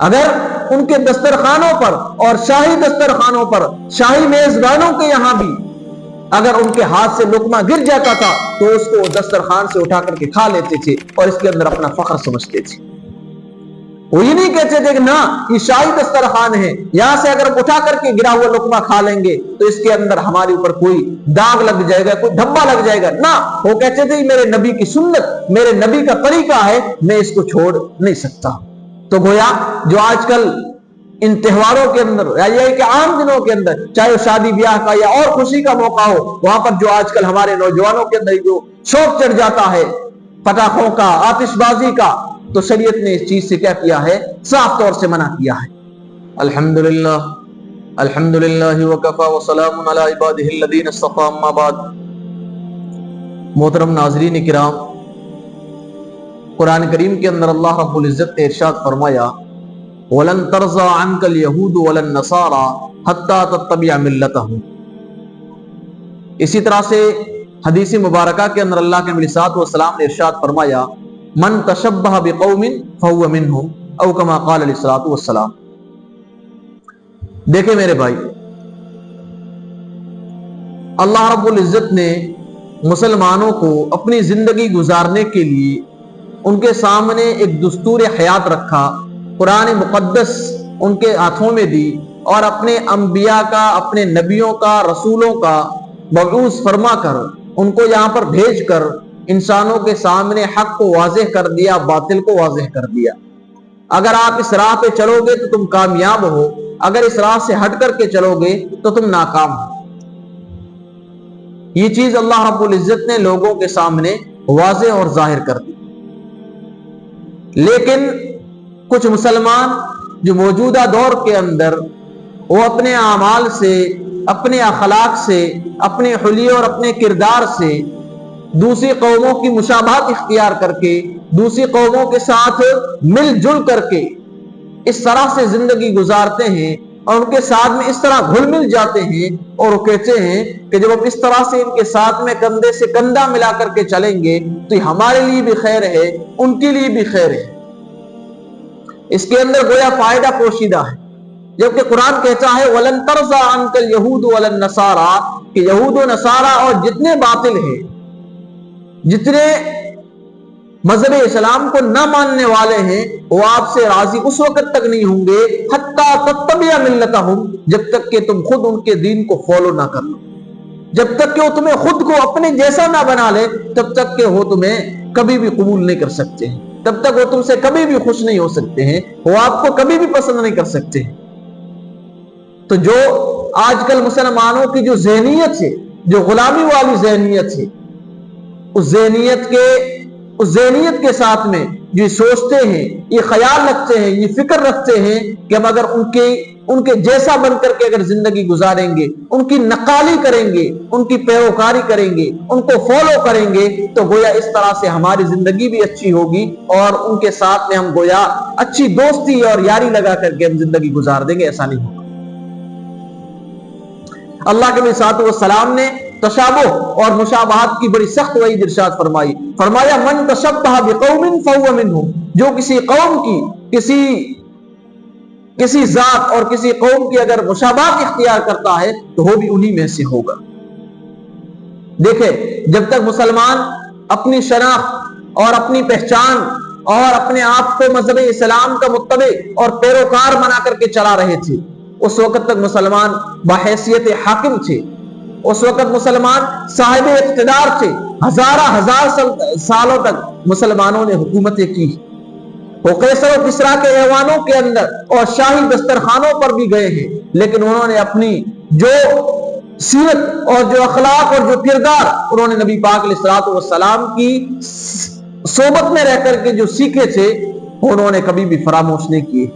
اگر ان کے دسترخوانوں پر اور شاہی دسترخوانوں پر شاہی میزبانوں کے یہاں بھی اگر ان کے ہاتھ سے لقمہ گر جاتا تھا تو اس کو دسترخوان سے اٹھا کر کے کھا لیتے تھے اور اس کے اندر اپنا فخر سمجھتے تھے. وہ یہ نہیں کہتے تھے کہ نہ یہ شاہی دسترخوان ہے، یہاں سے اگر اٹھا کر کے گرا ہوا لقمہ کھا لیں گے تو اس کے اندر ہمارے اوپر کوئی داغ لگ جائے گا، کوئی دھبا لگ جائے گا. نہ، وہ کہتے تھے میرے نبی کی سنت، میرے نبی کا طریقہ ہے، میں اس کو چھوڑ نہیں سکتا. تو گویا جو آج کل ان تہواروں کے اندر یا یہ کہ عام دنوں کے اندر، چاہے وہ شادی بیاہ کا یا اور خوشی کا موقع ہو، وہاں پر جو آج کل ہمارے نوجوانوں کے اندر جو شوق چڑھ جاتا ہے پٹاخوں کا، آتش بازی کا، تو شریعت نے اس چیز سے کیا کیا ہے؟ صاف طور سے منع کیا ہے. الحمدللہ الحمدللہ وکفا وسلام علی عبادہ الذین اصطفی، اما بعد. محترم ناظرین کرام، قرآن کریم کے اندر اللہ رب العزت نے ارشاد فرمایا وَلَن تَرْضَىٰ عَنْكَ الْيَهُودُ وَلَا النَّصَارَىٰ حَتَّىٰ تَتَّبِعَ مِلَّتَهُمْ. اسی طرح سے حدیث مبارکہ کے اندر اللہ کے نبی صلی اللہ علیہ وسلم نے ارشاد فرمایا من تشبہ بقوم فہو منہم او کما قال علیہ الصلوۃ والسلام. دیکھیں میرے بھائی، اللہ رب العزت نے مسلمانوں کو اپنی زندگی گزارنے کے لیے ان کے سامنے ایک دستور حیات رکھا، قرآن مقدس ان کے ہاتھوں میں دی اور اپنے انبیاء کا، اپنے نبیوں کا، رسولوں کا مبعوث فرما کر ان کو یہاں پر بھیج کر انسانوں کے سامنے حق کو واضح کر دیا، باطل کو واضح کر دیا. اگر آپ اس راہ پہ چلو گے تو تم کامیاب ہو، اگر اس راہ سے ہٹ کر کے چلو گے تو تم ناکام ہو. یہ چیز اللہ رب العزت نے لوگوں کے سامنے واضح اور ظاہر کر دی. لیکن کچھ مسلمان جو موجودہ دور کے اندر وہ اپنے اعمال سے، اپنے اخلاق سے، اپنے حلیے اور اپنے کردار سے دوسری قوموں کی مشابہت اختیار کر کے، دوسری قوموں کے ساتھ مل جل کر کے اس طرح سے زندگی گزارتے ہیں اور ان کے ساتھ میں اس طرح گھل مل جاتے ہیں اور وہ کہتے ہیں کہ جب ہم اس طرح سے ان کے ساتھ میں کندھے سے کندھا ملا کر کے چلیں گے تو یہ ہمارے لیے بھی خیر ہے، ان کے لیے بھی خیر ہے. اس کے اندر گویا فائدہ پوشیدہ ہے، جبکہ قرآن کہتا ہے وَلَن تَرْضَىٰ عَنْكَ الْيَهُودُ وَلَا النَّصَارَىٰ کہ یہود و نصارہ اور جتنے باطل ہیں، جتنے مذہب اسلام کو نہ ماننے والے ہیں، وہ آپ سے راضی اس وقت تک نہیں ہوں گے حتیٰ تتبع ملتہم، جب تک کہ تم خود ان کے دین کو فالو نہ کر لو، جب تک کہ وہ تمہیں خود کو اپنے جیسا نہ بنا لے تب تک کہ وہ تمہیں کبھی بھی قبول نہیں کر سکتے ہیں، تب تک وہ تم سے کبھی بھی خوش نہیں ہو سکتے ہیں، وہ آپ کو کبھی بھی پسند نہیں کر سکتے ہیں. تو جو آج کل مسلمانوں کی جو ذہنیت ہے، جو غلامی والی ذہنیت ہے، اس ذہنیت کے ساتھ میں یہ سوچتے ہیں، یہ خیال رکھتے ہیں، یہ فکر رکھتے ہیں کہ ہم اگر ان کے جیسا بن کر کے اگر زندگی گزاریں گے، ان کی نقالی کریں گے، ان کی پیروکاری کریں گے، ان کو فالو کریں گے تو گویا اس طرح سے ہماری زندگی بھی اچھی ہوگی اور ان کے ساتھ میں ہم گویا اچھی دوستی اور یاری لگا کر کے ہم زندگی گزار دیں گے. ایسا نہیں ہوگا. اللہ کے نبی صلی اللہ علیہ وسلم نے تشابہ اور مشابہت کی بڑی سخت وعید ارشاد فرمایا من تشبہ بقوم فہو منہم، جو کسی قوم کی، کسی ذات اور کسی قوم کی اگر مشابہت اختیار کرتا ہے تو وہ بھی انہی میں سے ہوگا. دیکھیں، جب تک مسلمان اپنی شناخت اور اپنی پہچان اور اپنے آپ کو مذہب اسلام کا متبع اور پیروکار بنا کر کے چلا رہے تھے، اس وقت تک مسلمان بحیثیت حاکم تھے، اس وقت مسلمان صاحب اقتدار تھے. ہزار سالوں تک مسلمانوں نے حکومتیں کی. وہ قیصر و کسریٰ کے ایوانوں کے اندر اور شاہی دسترخوانوں پر بھی گئے ہیں، لیکن انہوں نے اپنی جو سیرت اور جو اخلاق اور جو کردار انہوں نے نبی پاک علیہ الصلوۃ والسلام کی صحبت میں رہ کر کے جو سیکھے تھے انہوں نے کبھی بھی فراموش نہیں کیے.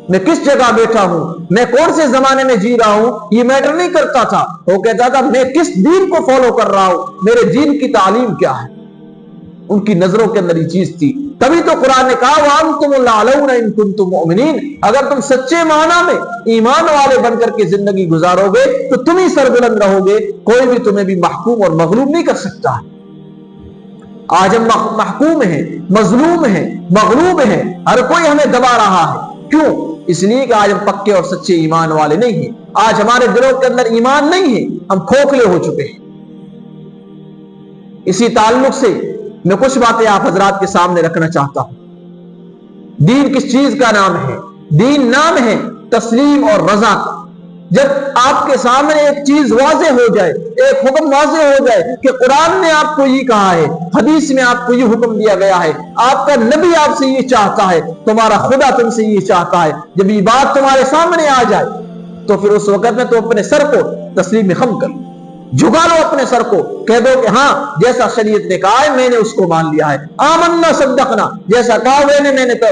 میں کس جگہ بیٹھا ہوں، میں کون سے زمانے میں جی رہا ہوں، یہ میٹر نہیں کرتا تھا. وہ کہتا تھا میں کس دین کو فالو کر رہا ہوں، میرے دین کی تعلیم کیا ہے. ان کی نظروں کے اندر یہ چیز تھی. تبھی تو قرآن نے کہا وَأَنْتُمُ الْأَعْلَوْنَ إِن كُنتُم مُؤْمِنِينَ، اگر تم سچے معنی میں ایمان والے بن کر کے زندگی گزارو گے تو تم ہی سربلند رہو گے، کوئی بھی تمہیں بھی محکوم اور مغلوب نہیں کر سکتا. آج ہم محکوم ہیں، مظلوم ہیں، مغلوب ہیں، ہر کوئی ہمیں دبا رہا ہے. کیوں؟ اس لیے کہ آج ہم پکے اور سچے ایمان والے نہیں ہیں، آج ہمارے دلوں کے اندر ایمان نہیں ہے، ہم کھوکھلے ہو چکے ہیں۔ اسی تعلق سے میں کچھ باتیں آپ حضرات کے سامنے رکھنا چاہتا ہوں۔ دین کس چیز کا نام ہے؟ دین نام ہے تسلیم اور رضا کا۔ جب آپ کے سامنے ایک چیز واضح ہو جائے، ایک حکم واضح ہو جائے کہ قرآن نے آپ کو یہ کہا ہے، حدیث میں آپ کو یہ حکم دیا گیا ہے، آپ کا نبی آپ سے یہ چاہتا ہے، تمہارا خدا تم سے یہ چاہتا ہے، جب یہ بات تمہارے سامنے آ جائے تو پھر اس وقت میں تو اپنے سر کو تسلیم خم کر لو، جھکا لو اپنے سر کو، کہہ دو کہ ہاں جیسا شریعت نے کہا ہے میں نے اس کو مان لیا ہے، آمنا صدقنا، جیسا کہا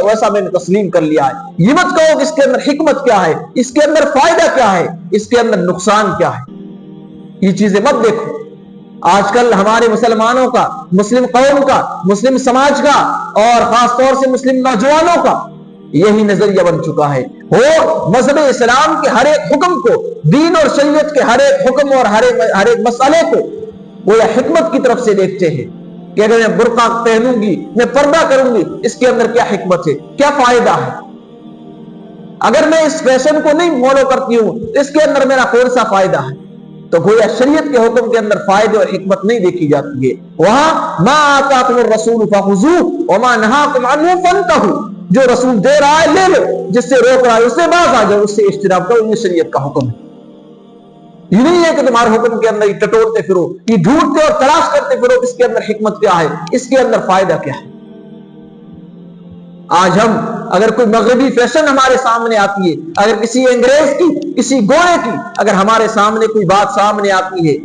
ویسا میں نے تسلیم کر لیا ہے۔ یہ مت کہو کہ اس کے اندر حکمت کیا ہے، اس کے اندر فائدہ کیا ہے، اس کے اندر نقصان کیا ہے، یہ چیزیں مت دیکھو۔ آج کل ہمارے مسلمانوں کا، مسلم قوم کا، مسلم سماج کا اور خاص طور سے مسلم نوجوانوں کا یہی نظریہ بن چکا ہے۔ وہ مذہب اسلام کے ہر ایک حکم کو، دین اور شریعت کے ہر ایک حکم اور ہر ایک مسئلے کو وہ یا حکمت کی طرف سے دیکھتے ہیں کہ اگر میں برقع پہنوں گی، میں پردہ کروں گی، اس کے اندر کیا حکمت ہے، کیا فائدہ ہے؟ اگر میں اس فیشن کو نہیں فالو کرتی ہوں اس کے اندر میرا کون سا فائدہ ہے؟ تو گویا شریعت کے حکم کے اندر فائدے اور حکمت نہیں دیکھی جاتی ہے۔ وہاں ما آتاکم الرسول فخذوہ وما نہاکم عنہ فانتہوا، جو رسول دے رہا ہے لے لو، جس سے روک رہا ہے اس سے باز آ جاؤ، اس سے اجتناب کرو، یہ شریعت کا حکم ہے۔ یہ نہیں ہے کہ تمہارے حکم کے اندر یہ ٹٹولتے پھرو، یہ ڈھونڈتے اور تلاش کرتے پھرو اس کے اندر حکمت کیا ہے، اس کے اندر فائدہ کیا ہے۔ آج ہم اگر کوئی مغربی فیشن ہمارے سامنے آتی ہے، اگر کسی انگریز کی، کسی گورے کی اگر ہمارے سامنے کوئی بات سامنے آتی ہے،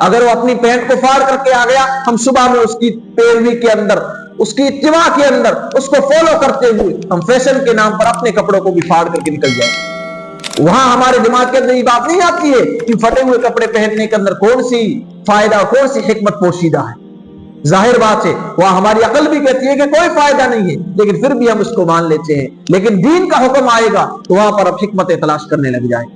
اگر وہ اپنی پینٹ کو پھاڑ کر کے آ گیا، ہم صبح میں اس کی پیروی کے اندر، اس کی اتباع کے اندر اس کو فالو کرتے ہوئے ہم فیشن کے نام پر اپنے کپڑوں کو بھی پھاڑ کر کے نکل جائیں، وہاں ہمارے دماغ کے اندر یہ بات نہیں آتی ہے کہ پھٹے ہوئے کپڑے پہننے کے اندر کون سی فائدہ، کون سی حکمت پوشیدہ ہے۔ ظاہر بات ہے وہاں ہماری عقل بھی کہتی ہے کہ کوئی فائدہ نہیں ہے، لیکن پھر بھی ہم اس کو مان لیتے ہیں۔ لیکن دین کا حکم آئے گا تو وہاں پر اب حکمتیں تلاش کرنے لگ جائیں۔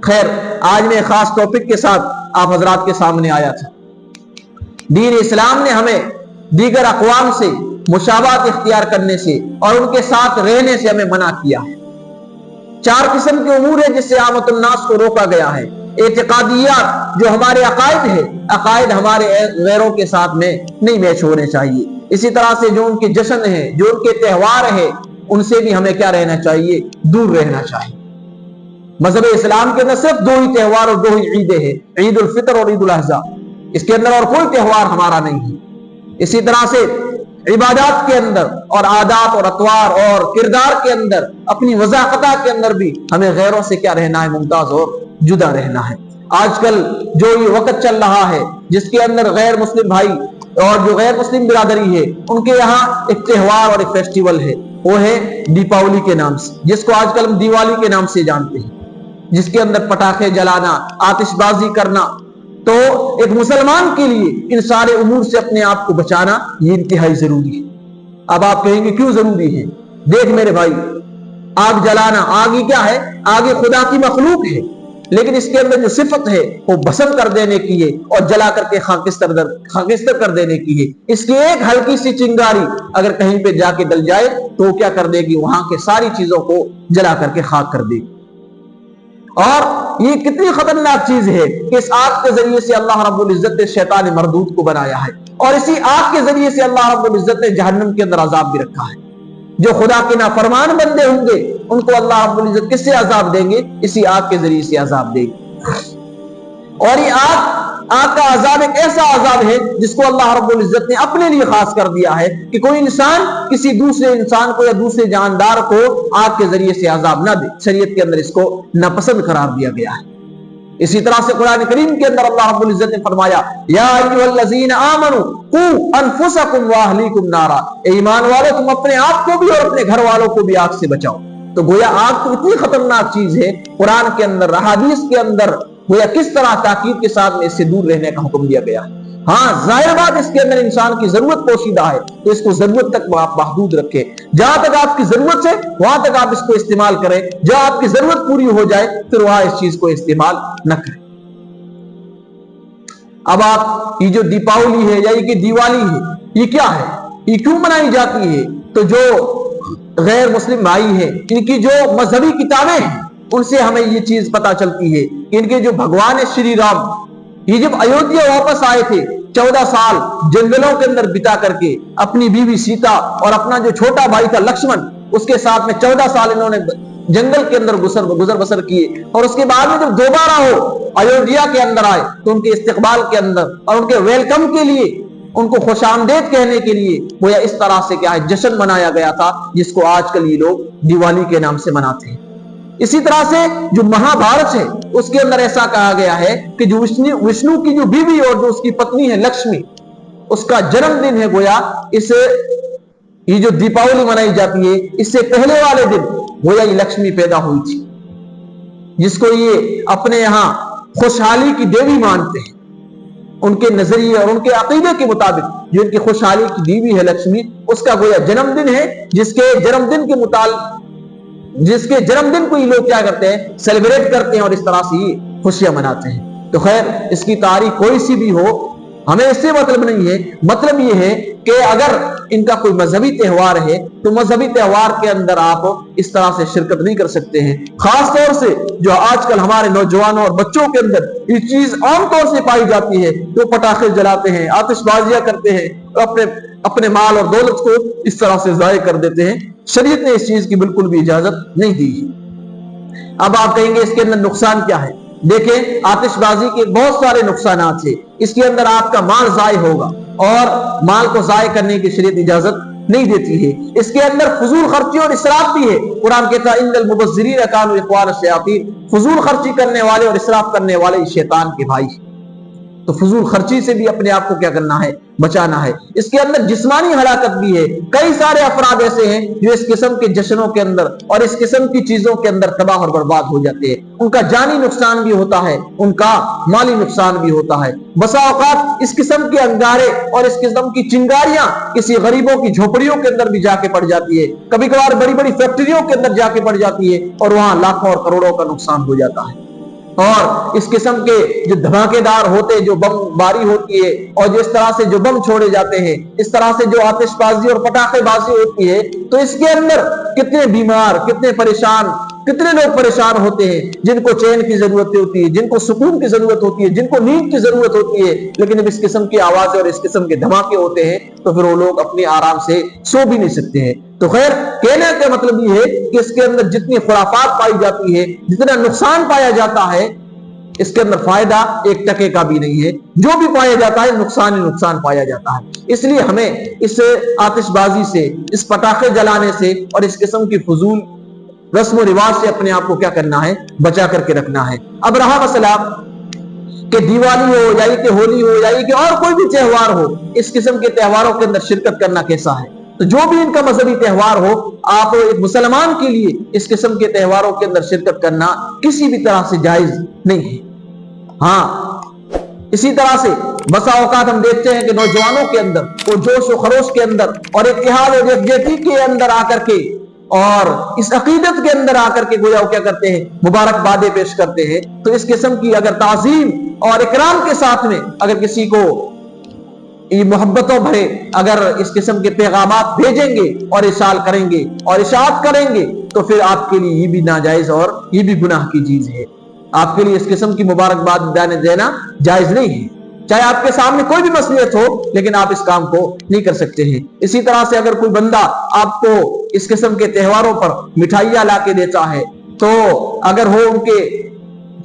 خیر، آج میں خاص ٹاپک کے ساتھ آپ حضرات کے سامنے آیا تھا۔ دین اسلام نے ہمیں دیگر اقوام سے مشابہت اختیار کرنے سے اور ان کے ساتھ رہنے سے ہمیں منع کیا ہے۔ 4 قسم کے امور ہیں جس سے عامت الناس کو روکا گیا ہے۔ اعتقادیات جو ہمارے عقائد ہیں، عقائد ہمارے غیروں کے ساتھ میں نہیں میچ ہونے چاہیے۔ اسی طرح سے جو ان کے جشن ہیں، جو ان کے تہوار ہیں، ان سے بھی ہمیں کیا رہنا چاہیے، دور رہنا چاہیے۔ مذہب اسلام کے اندر صرف 2 ہی تہوار اور 2 ہی عیدیں ہیں، عید الفطر اور عید الاضحیٰ، اس کے اندر اور کوئی تہوار ہمارا نہیں ہے۔ اسی طرح سے عبادات کے اندر اور عادات اور اطوار اور کردار کے اندر، اپنی وضاحتہ کے اندر بھی ہمیں غیروں سے کیا رہنا ہے، ممتاز اور جدا رہنا ہے۔ آج کل جو یہ وقت چل رہا ہے جس کے اندر غیر مسلم بھائی اور جو غیر مسلم برادری ہے ان کے یہاں ایک تہوار اور ایک فیسٹیول ہے، وہ ہے دیپاولی کے نام سے، جس کو آج کل ہم دیوالی کے نام سے جانتے ہیں، جس کے اندر پٹاخے جلانا، آتش بازی کرنا۔ تو ایک مسلمان کے لیے ان سارے امور سے اپنے آپ کو بچانا یہ انتہائی ضروری ہے۔ اب آپ کہیں گے کیوں ضروری ہے؟ دیکھ میرے بھائی، آگ جلانا، آگ ہی کیا ہے، آگ خدا کی مخلوق ہے، لیکن اس کے اندر جو صفت ہے وہ بسم کر دینے کی ہے اور جلا کر کے خاکستر کر دینے کی ہے۔ اس کی ایک ہلکی سی چنگاری اگر کہیں پہ جا کے ڈل جائے تو کیا کر دے گی، وہاں کے ساری چیزوں کو جلا کر کے خاک کر دے گی۔ اور یہ کتنی خطرناک چیز ہے کہ اس آگ کے ذریعے سے اللہ رب العزت نے شیطان مردود کو بنایا ہے، اور اسی آگ کے ذریعے سے اللہ رب العزت نے جہنم کے اندر عذاب بھی رکھا ہے۔ جو خدا کے نافرمان بندے ہوں گے ان کو اللہ رب العزت کس سے عذاب دیں گے؟ اسی آگ کے ذریعے سے عذاب دیں گے۔ اور یہ آگ کا عذاب ایک ایسا عذاب ہے جس کو اللہ رب العزت نے اپنے لیے خاص کر دیا ہے کہ کوئی انسان کسی دوسرے انسان کو یا دوسرے جاندار کو آگ کے ذریعے سے عذاب نہ دے۔ شریعت کے اندر اس کو ناپسند قرار دیا گیا ہے۔ اسی طرح سے قرآن کریم کے اندر اللہ رب العزت نے فرمایا یا ایھا الذین آمنوا قوا انفسکم واہلیکم نارا، اے ایمان والو تم اپنے آپ کو بھی اور اپنے گھر والوں کو بھی آگ سے بچاؤ۔ تو گویا آگ تو اتنی خطرناک چیز ہے، قرآن کے اندر، احادیث کے اندر گویا کس طرح تاکید کے ساتھ اس سے دور رہنے کا حکم دیا گیا ہے۔ ہاں ظاہر بات اس کے اندر انسان کی ضرورت پوشیدہ ہے تو اس کو ضرورت تک آپ محدود رکھیں، جہاں تک آپ کی ضرورت ہے وہاں تک آپ اس کو استعمال کریں، جہاں آپ کی ضرورت پوری ہو جائے پھر وہاں اس چیز کو استعمال نہ کریں۔ اب آپ یہ جو دیپاولی ہے یا یہ دیوالی ہے یہ کیا ہے، یہ کیوں منائی جاتی ہے؟ تو جو غیر مسلم بھائی ہیں، ان کی جو مذہبی کتابیں ہیں ان سے ہمیں یہ چیز پتا چلتی ہے کہ ان کے جو بھگوان شری رام یہ جب ایودھیا واپس آئے تھے 14 سال جنگلوں کے اندر بتا کر کے اپنی بیوی سیتا اور اپنا جو چھوٹا بھائی تھا لکشمن اس کے ساتھ میں 14 سال انہوں نے جنگل کے اندر گزر بسر کیے، اور اس کے بعد میں جب دوبارہ وہ ایودھیا کے اندر آئے تو ان کے استقبال کے اندر اور ان کے ویلکم کے لیے، ان کو خوش آمدید کہنے کے لیے وہ اس طرح سے کیا ہے جشن منایا گیا تھا، جس کو آج کل یہ لوگ دیوالی کے نام سے مناتے ہیں۔ اسی طرح سے جو مہا بھارت ہے اس کے اندر ایسا کہا گیا ہے کہ جو وشنو کی جو بیوی اور جو اس کی پتنی ہے لکشمی، اس کا جنم دن ہے گویا یہ جو دیپاولی منائی جاتی ہے اس سے پہلے والے دن گویا یہ لکشمی پیدا ہوئی تھی، جس کو یہ اپنے یہاں خوشحالی کی دیوی مانتے ہیں۔ ان کے نظریے اور ان کے عقیدے کے مطابق جو ان کی خوشحالی کی دیوی ہے لکشمی، اس کا گویا جنم دن ہے، جس کے جنم دن کو یہ لوگ کیا کرتے ہیں سیلیبریٹ کرتے ہیں اور اس طرح سے یہ خوشیاں مناتے ہیں۔ تو خیر اس کی تاریخ کوئی سی بھی ہو ہمیں اس سے مطلب نہیں ہے، مطلب یہ ہے کہ اگر ان کا کوئی مذہبی تہوار ہے تو مذہبی تہوار کے اندر آپ اس طرح سے شرکت نہیں کر سکتے ہیں۔ خاص طور سے جو آج کل ہمارے نوجوانوں اور بچوں کے اندر یہ چیز عام طور سے پائی جاتی ہے، وہ پٹاخے جلاتے ہیں، آتش بازیاں کرتے ہیں اور اپنے مال اور دولت کو اس طرح سے ضائع کر دیتے ہیں۔ شریعت نے اس چیز کی بالکل بھی اجازت نہیں دی ہے۔ اب آپ کہیں گے اس کے اندر نقصان کیا ہے؟ دیکھیں آتش بازی کے بہت سارے نقصانات ہیں، اس کے اندر آپ کا مال ضائع ہوگا اور مال کو ضائع کرنے کی شریعت اجازت نہیں دیتی ہے۔ اس کے اندر فضول خرچی اور اسراف بھی ہے۔ قرآن کہتا ہے ان المبذرین کانوا اخوان الشیاطین، فضول خرچی کرنے والے اور اسراف کرنے والے شیطان کے بھائی۔ تو فضول خرچی سے بھی اپنے آپ کو کیا کرنا ہے بچانا ہے۔ اس کے اندر جسمانی ہلاکت بھی ہے، کئی سارے افراد ایسے ہیں جو اس قسم کے جشنوں کے اندر اور اس قسم کی چیزوں کے اندر تباہ اور برباد ہو جاتے ہیں، ان کا جانی نقصان بھی ہوتا ہے، ان کا مالی نقصان بھی ہوتا ہے۔ بسا اوقات اس قسم کے انگارے اور اس قسم کی چنگاریاں کسی غریبوں کی جھوپڑیوں کے اندر بھی جا کے پڑ جاتی ہے، کبھی کبھار بڑی بڑی فیکٹریوں کے اندر جا کے پڑ جاتی ہے اور وہاں لاکھوں اور کروڑوں کا نقصان ہو جاتا ہے۔ اور اس قسم کے جو دھماکے دار ہوتے جو بم باری ہوتی ہے اور جس طرح سے جو بم چھوڑے جاتے ہیں، اس طرح سے جو آتش بازی اور پٹاخے بازی ہوتی ہے، تو اس کے اندر کتنے بیمار، کتنے پریشان، کتنے لوگ پریشان ہوتے ہیں جن کو چین کی ضرورت ہوتی ہے، جن کو سکون کی ضرورت ہوتی ہے، جن کو نیند کی ضرورت ہوتی ہے، لیکن جب اس قسم کی آوازیں اور اس قسم کے دھماکے ہوتے ہیں تو پھر وہ لوگ اپنی آرام سے سو بھی نہیں سکتے ہیں۔ تو خیر کہنے کا مطلب یہ ہے کہ اس کے اندر جتنی خرافات پائی جاتی ہے، جتنا نقصان پایا جاتا ہے، اس کے اندر فائدہ ایک ٹکے کا بھی نہیں ہے۔ جو بھی پایا جاتا ہے نقصان ہی نقصان پایا جاتا ہے۔ اس لیے ہمیں اس آتش بازی سے، اس پٹاخے جلانے سے اور اس قسم کی فضول رسم و رواج سے اپنے آپ کو کیا کرنا ہے بچا کر کے رکھنا ہے۔ اب رہا مسئلہ کہ دیوالی ہو یا کہ ہولی ہو یا کہ اور کوئی بھی تہوار ہو، اس قسم کے تہواروں کے اندر شرکت کرنا کیسا ہے؟ تو جو بھی ان کا مذہبی تہوار ہو، آپ ایک مسلمان کے لیے اس قسم کے تہواروں کے اندر شرکت کرنا کسی بھی طرح سے جائز نہیں ہے۔ ہاں اسی طرح سے بسا اوقات ہم دیکھتے ہیں کہ نوجوانوں کے اندر وہ جوش و خروش کے اندر اور اتحاد اور یکجہتی کے اندر آ کر کے اور اس عقیدت کے اندر آ کر کے گویا کیا کرتے ہیں مبارکبادیں پیش کرتے ہیں۔ تو اس قسم کی اگر تعظیم اور اکرام کے ساتھ میں اگر کسی کو یہ محبتوں بھرے اگر اس قسم کے پیغامات بھیجیں گے اور ارسال کریں گے اور اشاعت کریں گے تو پھر آپ کے لیے یہ بھی ناجائز اور یہ بھی گناہ کی چیز ہے۔ آپ کے لیے اس قسم کی مبارکباد دینا جائز نہیں ہے، چاہے آپ کے سامنے کوئی بھی مصلحت ہو، لیکن آپ اس کام کو نہیں کر سکتے ہیں۔ اسی طرح سے اگر کوئی بندہ آپ کو اس قسم کے تہواروں پر مٹھائیاں لا کے دیتا ہے تو اگر ہو ان کے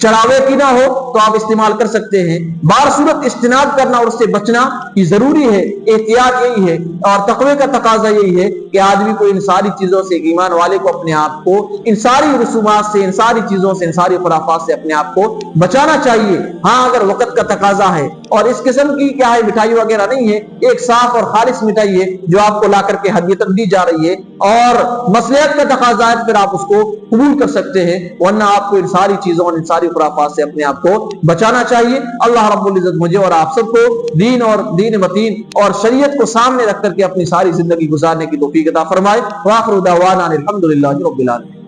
چڑھاوے کی نہ ہو تو آپ استعمال کر سکتے ہیں۔ بار صورت اجتناب کرنا اور اس سے بچنا یہ ضروری ہے۔ احتیاط یہی ہے اور تقوی کا تقاضا یہی ہے کہ آدمی کو ان ساری چیزوں سے، ایمان والے کو اپنے آپ کو ان ساری رسومات سے، ان ساری چیزوں سے، ان ساری خرافات سے اپنے آپ کو بچانا چاہیے۔ ہاں اگر وقت کا تقاضا ہے اور اس قسم کی کیا ہے مٹھائی وغیرہ نہیں ہے، ایک صاف اور خالص مٹھائی ہے جو آپ کو لا کر کے ہدیتاً دی جا رہی ہے اور مصلحت کا تقاضا ہے، پھر آپ اس کو قبول کر سکتے ہیں، ورنہ آپ کو ان ساری چیزوں اور ان ساری خرافات سے اپنے آپ کو بچانا چاہیے۔ اللہ رب العزت مجھے اور آپ سب کو دین اور دین متین اور شریعت کو سامنے رکھ کر کے اپنی ساری زندگی گزارنے کی توفیق عطا فرمائے۔ وآخر دعوانا الحمدللہ رب العالمین۔